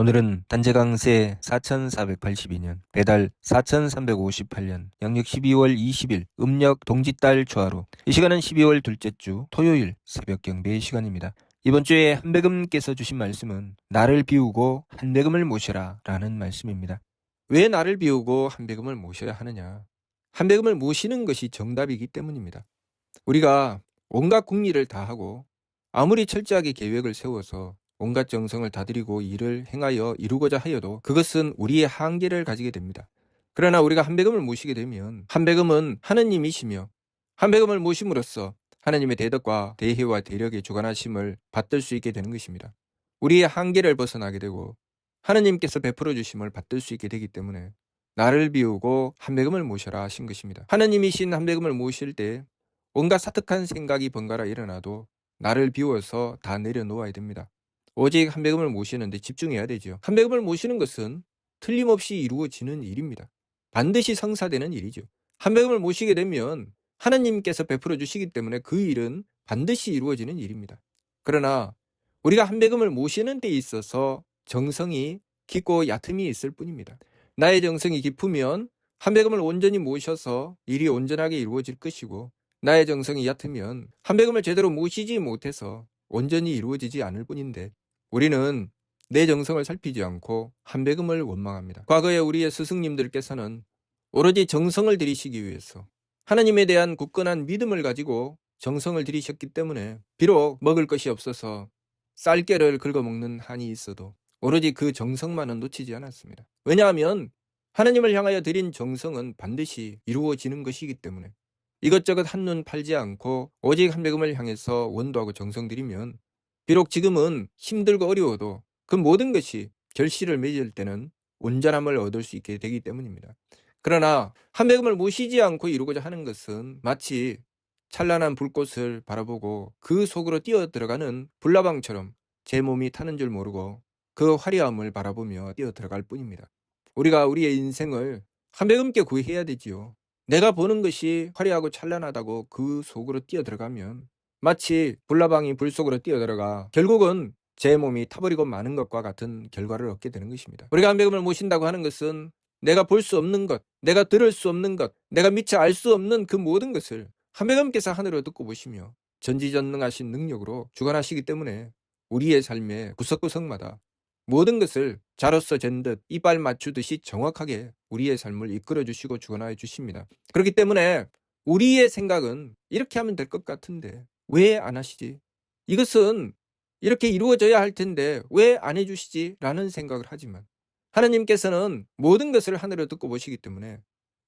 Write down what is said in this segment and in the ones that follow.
오늘은 단재강세 4482년, 배달 4358년, 양력 12월 20일, 음력 동짓달 초하루. 이 시간은 12월 둘째 주 토요일 새벽 경배 시간입니다. 이번 주에 한배금께서 주신 말씀은 나를 비우고 한배금을 모셔라 라는 말씀입니다. 왜 나를 비우고 한배금을 모셔야 하느냐? 한배금을 모시는 것이 정답이기 때문입니다. 우리가 온갖 궁리를 다 하고 아무리 철저하게 계획을 세워서 온갖 정성을 다들이고 일을 행하여 이루고자 하여도 그것은 우리의 한계를 가지게 됩니다. 그러나 우리가 한배금을 모시게 되면 한배금은 하느님이시며 한배금을 모심으로써 하느님의 대덕과 대혜와 대력의 주관하심을 받들 수 있게 되는 것입니다. 우리의 한계를 벗어나게 되고 하느님께서 베풀어 주심을 받들 수 있게 되기 때문에 나를 비우고 한배금을 모셔라 하신 것입니다. 하느님이신 한배금을 모실 때 온갖 사특한 생각이 번갈아 일어나도 나를 비워서 다 내려놓아야 됩니다. 오직 한배금을 모시는데 집중해야 되죠. 한배금을 모시는 것은 틀림없이 이루어지는 일입니다. 반드시 성사되는 일이죠. 한배금을 모시게 되면 하나님께서 베풀어 주시기 때문에 그 일은 반드시 이루어지는 일입니다. 그러나 우리가 한배금을 모시는 데 있어서 정성이 깊고 얕음이 있을 뿐입니다. 나의 정성이 깊으면 한배금을 온전히 모셔서 일이 온전하게 이루어질 것이고, 나의 정성이 얕으면 한배금을 제대로 모시지 못해서 온전히 이루어지지 않을 뿐인데, 우리는 내 정성을 살피지 않고 한배금을 원망합니다. 과거에 우리의 스승님들께서는 오로지 정성을 들이시기 위해서 하나님에 대한 굳건한 믿음을 가지고 정성을 들이셨기 때문에 비록 먹을 것이 없어서 쌀깨를 긁어먹는 한이 있어도 오로지 그 정성만은 놓치지 않았습니다. 왜냐하면 하나님을 향하여 드린 정성은 반드시 이루어지는 것이기 때문에 이것저것 한눈 팔지 않고 오직 한배금을 향해서 원도하고 정성 들이면 비록 지금은 힘들고 어려워도 그 모든 것이 결실을 맺을 때는 온전함을 얻을 수 있게 되기 때문입니다. 그러나 한배금을 모시지 않고 이루고자 하는 것은 마치 찬란한 불꽃을 바라보고 그 속으로 뛰어 들어가는 불나방처럼 제 몸이 타는 줄 모르고 그 화려함을 바라보며 뛰어 들어갈 뿐입니다. 우리가 우리의 인생을 한배금께 구해야 되지요. 내가 보는 것이 화려하고 찬란하다고 그 속으로 뛰어 들어가면 마치 불나방이 불 속으로 뛰어 들어가 결국은 제 몸이 타버리고 마는 것과 같은 결과를 얻게 되는 것입니다. 우리가 한배금을 모신다고 하는 것은 내가 볼 수 없는 것, 내가 들을 수 없는 것, 내가 미처 알 수 없는 그 모든 것을 한배금께서 하늘을 듣고 보시며 전지전능하신 능력으로 주관하시기 때문에 우리의 삶의 구석구석마다 모든 것을 자로서 잰 듯 이빨 맞추듯이 정확하게 우리의 삶을 이끌어 주시고 주관하여 주십니다. 그렇기 때문에 우리의 생각은 이렇게 하면 될 것 같은데 왜 안 하시지? 이것은 이렇게 이루어져야 할 텐데 왜 안 해주시지? 라는 생각을 하지만 하나님께서는 모든 것을 하늘을 듣고 보시기 때문에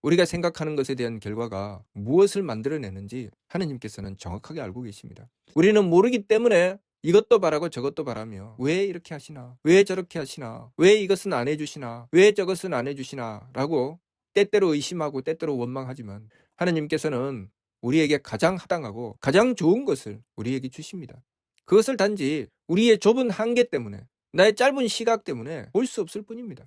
우리가 생각하는 것에 대한 결과가 무엇을 만들어내는지 하나님께서는 정확하게 알고 계십니다. 우리는 모르기 때문에 이것도 바라고 저것도 바라며 왜 이렇게 하시나? 왜 저렇게 하시나? 왜 이것은 안 해주시나? 왜 저것은 안 해주시나? 라고 때때로 의심하고 때때로 원망하지만 하나님께서는 우리에게 가장 합당하고 가장 좋은 것을 우리에게 주십니다. 그것을 단지 우리의 좁은 한계 때문에 나의 짧은 시각 때문에 볼 수 없을 뿐입니다.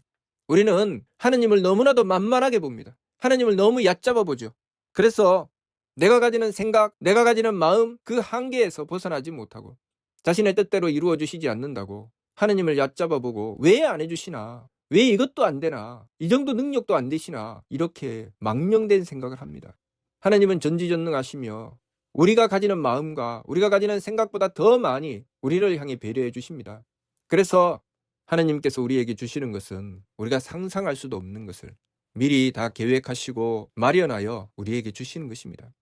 우리는 하나님을 너무나도 만만하게 봅니다. 하나님을 너무 얕잡아 보죠. 그래서 내가 가지는 생각, 내가 가지는 마음 그 한계에서 벗어나지 못하고 자신의 뜻대로 이루어 주시지 않는다고 하나님을 얕잡아 보고 왜 안 해주시나? 왜 이것도 안 되나? 이 정도 능력도 안 되시나? 이렇게 망령된 생각을 합니다. 하나님은 전지전능하시며 우리가 가지는 마음과 우리가 가지는 생각보다 더 많이 우리를 향해 배려해 주십니다. 그래서 하나님께서 우리에게 주시는 것은 우리가 상상할 수도 없는 것을 미리 다 계획하시고 마련하여 우리에게 주시는 것입니다.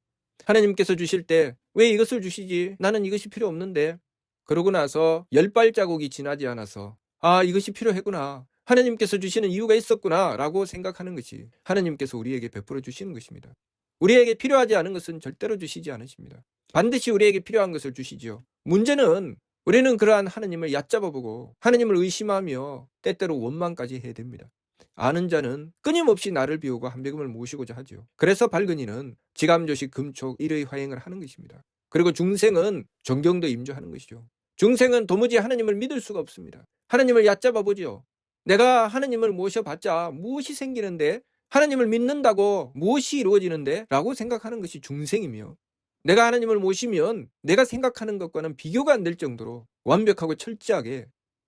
하나님께서 주실 때 왜 이것을 주시지? 나는 이것이 필요 없는데. 그러고 나서 10발자국이 지나지 않아서 아, 이것이 필요했구나. 하나님께서 주시는 이유가 있었구나 라고 생각하는 것이 하나님께서 우리에게 베풀어 주시는 것입니다. 우리에게 필요하지 않은 것은 절대로 주시지 않으십니다. 반드시 우리에게 필요한 것을 주시지요. 문제는 우리는 그러한 하나님을 얕잡아보고 하나님을 의심하며 때때로 원망까지 해야 됩니다. 아는 자는 끊임없이 나를 비우고 한배금을 모시고자 하지요. 그래서 발근이는 지감조식 금촉 일의 화행을 하는 것입니다. 그리고 중생은 존경도 임조하는 것이죠. 중생은 도무지 하나님을 믿을 수가 없습니다. 하나님을 얕잡아 보지요. 내가 하나님을 모셔봤자 무엇이 생기는데? 하나님을 믿는다고 무엇이 이루어지는데? 라고 생각하는 것이 중생이며, 내가 하나님을 모시면 내가 생각하는 것과는 비교가 안 될 정도로 완벽하고 철저하게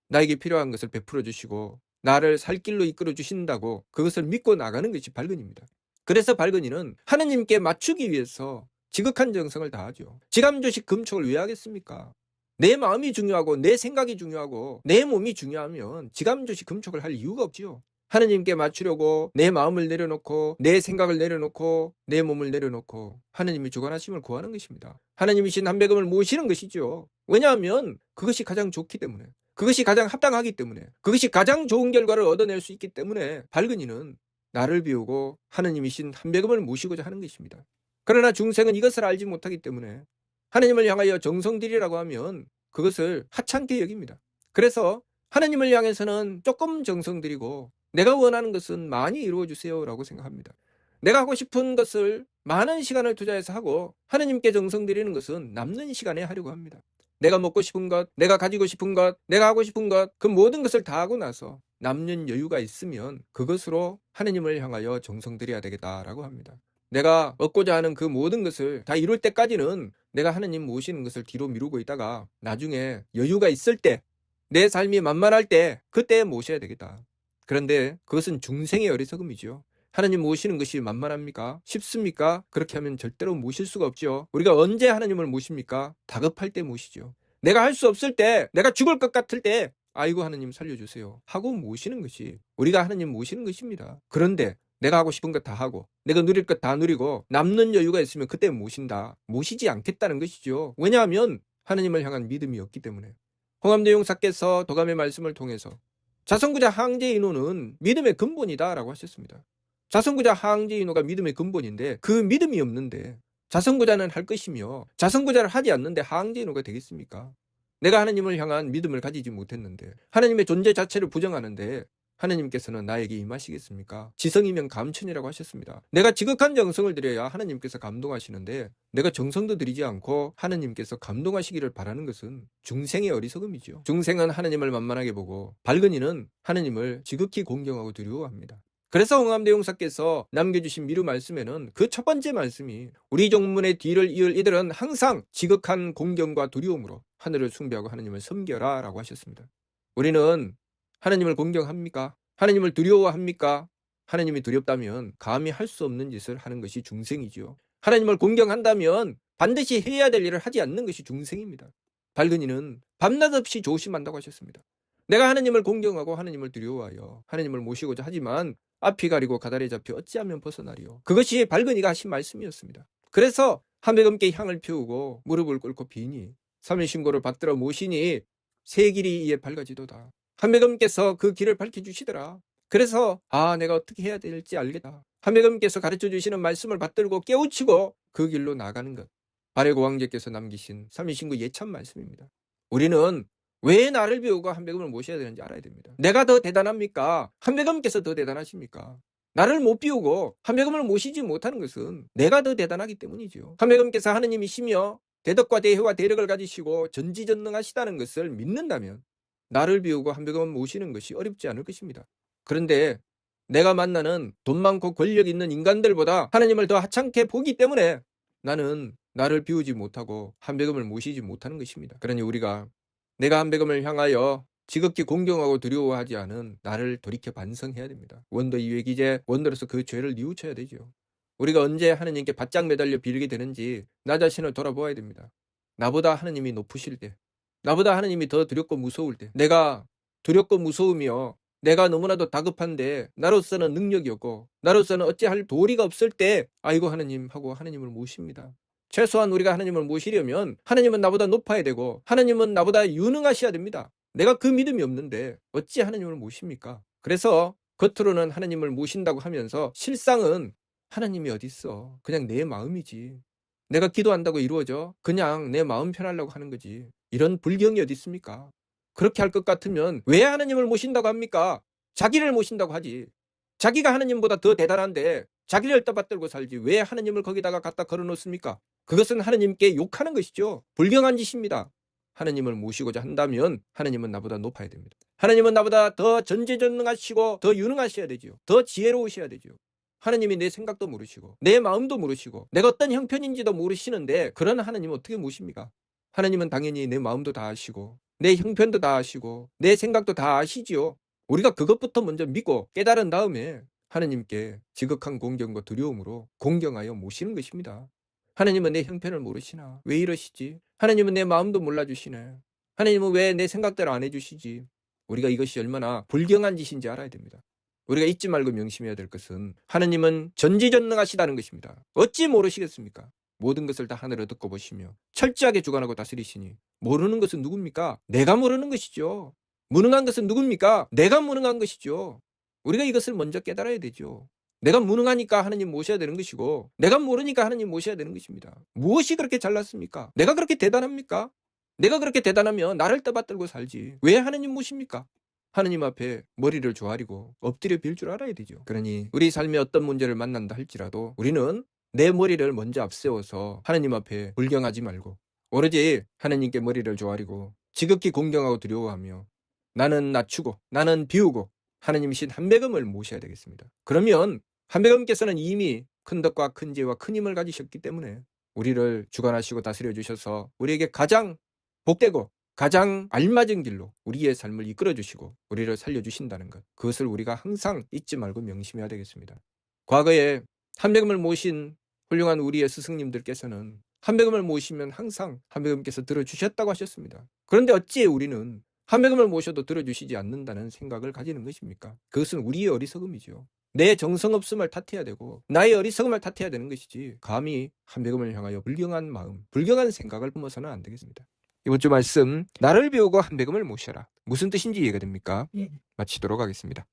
나에게 필요한 것을 베풀어 주시고 나를 살 길로 이끌어 주신다고 그것을 믿고 나가는 것이 발근입니다. 그래서 발근이는 하느님께 맞추기 위해서 지극한 정성을 다하죠. 지감조식 금촉을 왜 하겠습니까? 내 마음이 중요하고 내 생각이 중요하고 내 몸이 중요하면 지감조식 금촉을 할 이유가 없지요. 하느님께 맞추려고 내 마음을 내려놓고 내 생각을 내려놓고 내 몸을 내려놓고 하느님이 주관하심을 구하는 것입니다. 하느님이신 한배금을 모시는 것이죠. 왜냐하면 그것이 가장 좋기 때문에, 그것이 가장 합당하기 때문에, 그것이 가장 좋은 결과를 얻어낼 수 있기 때문에 발근이는 나를 비우고 하느님이신 한배금을 모시고자 하는 것입니다. 그러나 중생은 이것을 알지 못하기 때문에 하느님을 향하여 정성 들이라고 하면 그것을 하찮게 여깁니다. 그래서 하느님을 향해서는 조금 정성 들이고 내가 원하는 것은 많이 이루어주세요 라고 생각합니다. 내가 하고 싶은 것을 많은 시간을 투자해서 하고 하느님께 정성 들이는 것은 남는 시간에 하려고 합니다. 내가 먹고 싶은 것, 내가 가지고 싶은 것, 내가 하고 싶은 것, 그 모든 것을 다 하고 나서 남는 여유가 있으면 그것으로 하느님을 향하여 정성 들여야 되겠다라고 합니다. 내가 얻고자 하는 그 모든 것을 다 이룰 때까지는 내가 하느님 모시는 것을 뒤로 미루고 있다가 나중에 여유가 있을 때, 내 삶이 만만할 때 그때 모셔야 되겠다. 그런데 그것은 중생의 어리석음이죠. 하나님 모시는 것이 만만합니까? 쉽습니까? 그렇게 하면 절대로 모실 수가 없죠. 우리가 언제 하나님을 모십니까? 다급할 때 모시죠. 내가 할 수 없을 때, 내가 죽을 것 같을 때 아이고 하나님 살려주세요 하고 모시는 것이 우리가 하나님 모시는 것입니다. 그런데 내가 하고 싶은 것 다 하고 내가 누릴 것 다 누리고 남는 여유가 있으면 그때 모신다. 모시지 않겠다는 것이죠. 왜냐하면 하나님을 향한 믿음이 없기 때문에. 홍암대 용사께서 도감의 말씀을 통해서 자성구자 항제인호는 믿음의 근본이다 라고 하셨습니다. 자성구자 항제인호가 믿음의 근본인데 그 믿음이 없는데 자성구자는 할 것이며 자성구자를 하지 않는데 항제인호가 되겠습니까? 내가 하나님을 향한 믿음을 가지지 못했는데 하나님의 존재 자체를 부정하는데 하나님께서는 나에게 임하시겠습니까? 지성이면 감천이라고 하셨습니다. 내가 지극한 정성을 들여야 하나님께서 감동하시는데 내가 정성도 들이지 않고 하나님께서 감동하시기를 바라는 것은 중생의 어리석음이죠. 중생은 하나님을 만만하게 보고 발근이는 하나님을 지극히 공경하고 두려워합니다. 그래서 홍암대용사께서 남겨주신 미루 말씀에는 그 첫 번째 말씀이 우리 종문의 뒤를 이을 이들은 항상 지극한 공경과 두려움으로 하늘을 숭배하고 하나님을 섬겨라 라고 하셨습니다. 우리는 하나님을 공경합니까? 하나님을 두려워합니까? 하나님이 두렵다면 감히 할 수 없는 짓을 하는 것이 중생이지요. 하나님을 공경한다면 반드시 해야 될 일을 하지 않는 것이 중생입니다. 발근이는 밤낮 없이 조심한다고 하셨습니다. 내가 하나님을 공경하고 하나님을 두려워하여 하나님을 모시고자 하지만 앞이 가리고 가다리 잡혀 어찌하면 벗어나리요. 그것이 발근이가 하신 말씀이었습니다. 그래서 한백음께 향을 피우고 무릎을 꿇고 비니 삼일신고를 받들어 모시니 새 길이 이에 밝아지도다. 한백음께서 그 길을 밝혀주시더라. 그래서 내가 어떻게 해야 될지 알겠다. 한백음께서 가르쳐주시는 말씀을 받들고 깨우치고 그 길로 나가는 것. 발해고 왕제께서 남기신 삼일신구 예찬 말씀입니다. 우리는 왜 나를 배우고 한백음을 모셔야 되는지 알아야 됩니다. 내가 더 대단합니까? 한백음께서 더 대단하십니까? 나를 못 비우고 한백음을 모시지 못하는 것은 내가 더 대단하기 때문이죠. 한백음께서 하느님이시며 대덕과 대혜와 대력을 가지시고 전지전능하시다는 것을 믿는다면 나를 비우고 한백음을 모시는 것이 어렵지 않을 것입니다. 그런데 내가 만나는 돈 많고 권력 있는 인간들보다 하나님을 더 하찮게 보기 때문에 나는 나를 비우지 못하고 한백음을 모시지 못하는 것입니다. 그러니 우리가 내가 한백음을 향하여 지극히 공경하고 두려워하지 않은 나를 돌이켜 반성해야 됩니다. 원도 이외기제 원도로서 그 죄를 뉘우쳐야 되죠. 우리가 언제 하느님께 바짝 매달려 빌게 되는지 나 자신을 돌아보아야 됩니다. 나보다 하느님이 높으실 때, 나보다 하느님이 더 두렵고 무서울 때, 내가 두렵고 무서우며 내가 너무나도 다급한데 나로서는 능력이 없고 나로서는 어찌할 도리가 없을 때 아이고 하느님 하고 하느님을 모십니다. 최소한 우리가 하나님을 모시려면 하나님은 나보다 높아야 되고 하나님은 나보다 유능하셔야 됩니다. 내가 그 믿음이 없는데 어찌 하나님을 모십니까? 그래서 겉으로는 하나님을 모신다고 하면서 실상은 하나님이 어디 있어? 그냥 내 마음이지. 내가 기도한다고 이루어져? 그냥 내 마음 편하려고 하는 거지. 이런 불경이 어디 있습니까? 그렇게 할 것 같으면 왜 하나님을 모신다고 합니까? 자기를 모신다고 하지. 자기가 하나님보다 더 대단한데 자기를 떠받들고 살지 왜 하나님을 거기다가 갖다 걸어놓습니까? 그것은 하나님께 욕하는 것이죠. 불경한 짓입니다. 하나님을 모시고자 한다면 하나님은 나보다 높아야 됩니다. 하나님은 나보다 더 전지전능하시고 더 유능하셔야 되죠. 더 지혜로우셔야 되죠. 하나님이 내 생각도 모르시고 내 마음도 모르시고 내가 어떤 형편인지도 모르시는데 그런 하나님은 어떻게 모십니까? 하나님은 당연히 내 마음도 다 아시고 내 형편도 다 아시고 내 생각도 다 아시지요. 우리가 그것부터 먼저 믿고 깨달은 다음에 하느님께 지극한 공경과 두려움으로 공경하여 모시는 것입니다. 하느님은 내 형편을 모르시나? 왜 이러시지? 하느님은 내 마음도 몰라주시네. 하느님은 왜 내 생각대로 안 해주시지? 우리가 이것이 얼마나 불경한 짓인지 알아야 됩니다. 우리가 잊지 말고 명심해야 될 것은 하느님은 전지전능하시다는 것입니다. 어찌 모르시겠습니까? 모든 것을 다 하늘에 듣고 보시며 철저하게 주관하고 다스리시니 모르는 것은 누굽니까? 내가 모르는 것이죠. 무능한 것은 누굽니까? 내가 무능한 것이죠. 우리가 이것을 먼저 깨달아야 되죠. 내가 무능하니까 하느님 모셔야 되는 것이고 내가 모르니까 하느님 모셔야 되는 것입니다. 무엇이 그렇게 잘났습니까? 내가 그렇게 대단합니까? 내가 그렇게 대단하면 나를 떠받들고 살지. 왜 하느님 모십니까? 하느님 앞에 머리를 조아리고 엎드려 빌 줄 알아야 되죠. 그러니 우리 삶에 어떤 문제를 만난다 할지라도 우리는 내 머리를 먼저 앞세워서 하느님 앞에 불경하지 말고 오로지 하느님께 머리를 조아리고 지극히 공경하고 두려워하며 나는 낮추고 나는 비우고 하느님이신 한배금을 모셔야 되겠습니다. 그러면 한배금께서는 이미 큰 덕과 큰 지혜와 큰 힘을 가지셨기 때문에 우리를 주관하시고 다스려 주셔서 우리에게 가장 복되고 가장 알맞은 길로 우리의 삶을 이끌어 주시고 우리를 살려주신다는 것, 그것을 우리가 항상 잊지 말고 명심해야 되겠습니다. 과거에 한배금을 모신 훌륭한 우리의 스승님들께서는 한배금을 모시면 항상 한배금께서 들어주셨다고 하셨습니다. 그런데 어찌 우리는 한배금을 모셔도 들어주시지 않는다는 생각을 가지는 것입니까? 그것은 우리의 어리석음이죠. 내 정성없음을 탓해야 되고 나의 어리석음을 탓해야 되는 것이지 감히 한배금을 향하여 불경한 마음, 불경한 생각을 품어서는 안 되겠습니다. 이번 주 말씀, 나를 비우고 한배금을 모셔라. 무슨 뜻인지 이해가 됩니까? 마치도록 하겠습니다.